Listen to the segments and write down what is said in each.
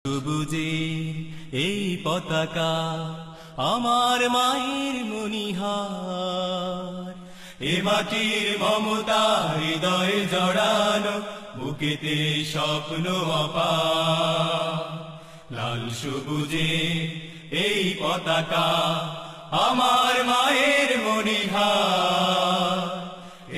সবুজে এই পতাকা আমার মায়ের মনিহার, এ মাটির মমতা হৃদয়ে জড়ানো, বুকেতে স্বপ্ন অপার। লাল সবুজে এই পতাকা আমার মায়ের মনিহার,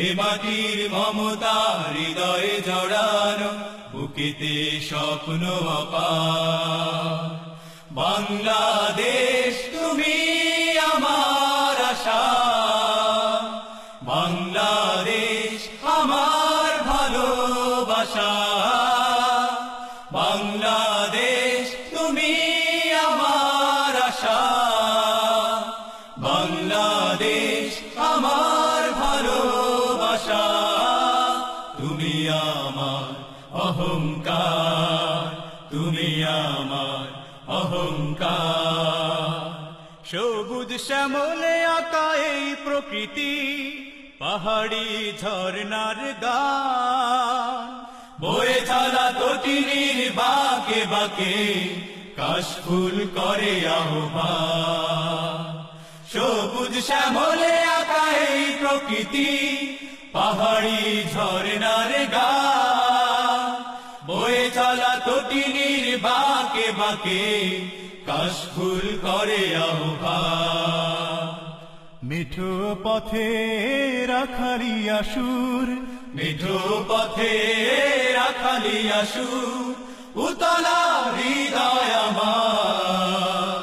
এ মাটির মমতা হৃদয়ে জড়ানো, বুকেতে স্বপ্ন অপার। বাংলাদেশ তুমি আমার আশা, বাংলাদেশ আমার ভালোবাসা, বাংলাদেশ তুমি আমার আশা, বাংলাদেশ আমার ভালোবাসা। তুমি আমার অহংকার, তুমি আমার অহংকার। সবুজ শ্যামলে আঁকা এই প্রকৃতি, পাহাড়ি ঝর্ণার গান, বয়ে চলা তটিনীর বাঁকে বাঁকে কাশফুল করে আহ্বান। সবুজ শ্যামলে আঁকা এই প্রকৃতি, পাহাড়ি ঝর্ণার গান, বয়ে চলা তটিনীর বাঁকে বাঁকে কাশফুল করে আহ্বান। মিঠো পথে রাখালি আসুর, মিঠো পথে রাখালি আসুর, উতলা হৃদয় আমার,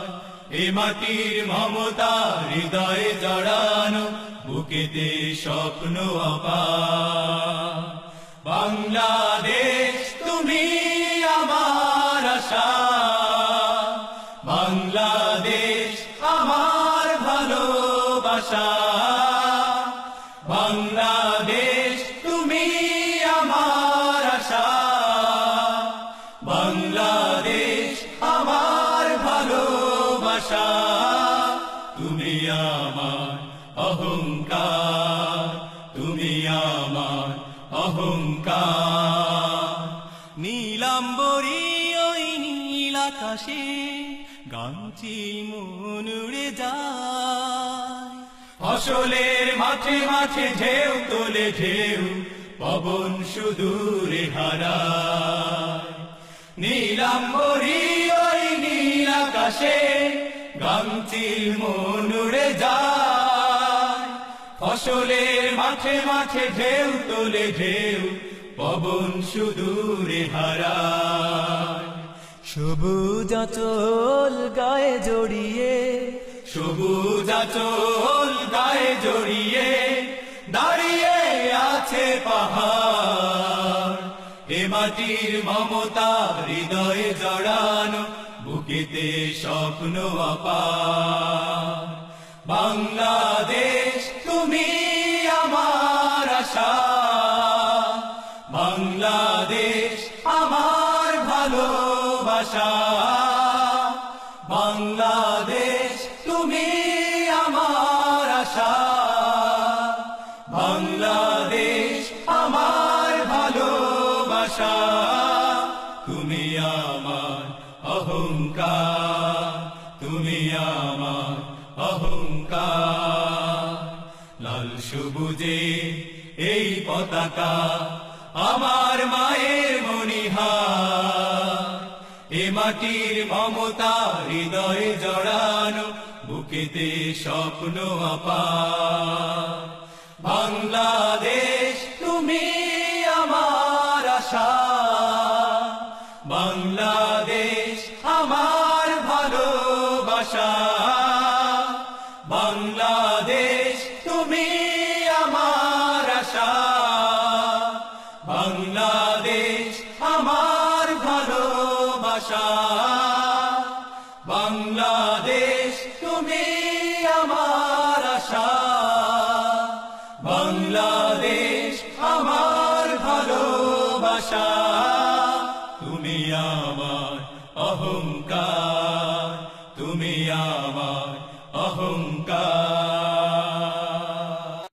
এ মাটির মমতা হৃদয়ে জড়ানো, বুকেতে স্বপ্ন অপার। বাংলাদেশ তুমি আমার আশা, বাংলাদেশ আমার ভালোবাসা, বাংলাদেশ তুমি আমার আশা, বাংলাদেশ আমার ভালোবাসা। তুমি আমার অহংকার, তুমি আমার অহংকার। নীলাম্বরী ওই নীল আকাশে গামছি মন উড়ে যায়, ফসলের মাঠে মাঠে ঢেউ তোলে ঢেউ, পবন সুদূরে হারায়। নীলাম্বরী ওই নীল আকাশে গামছি মন উড়ে যায়, ফসলের মাঠে মাঠে ঢেউ তোলে ঢেউ, পবন সুদূরে হারায়। সবুজ আঁচল গায়ে জড়িয়ে, সবুজ আঁচল গায়ে জড়িয়ে দাঁড়িয়ে আছে পাহাড়, এ মাটির মমতা হৃদয়ে জড়ানো, বুকেতে স্বপ্ন অপার। বাংলাদেশ তুমি আমার আশা, বাংলাদেশ আমার ভালোবাসা, বাংলাদেশ তুমি আমার আশা, বাংলাদেশ আমার ভালোবাসা। তুমি আমার অহংকার, তুমি আমার অহংকার। লাল সবুজে এই পতাকা আমার মায়ের মনিহার, এ মাটির মমতা হৃদয়ে জড়ানো, বুকেতে স্বপ্ন অপার। বাংলাদেশ তুমি আমার আশা, বাংলাদেশ আমার ভালোবাসা, বাংলাদেশ তুমি আমার আশা, বাংলাদেশ আমার ভালোবাসা।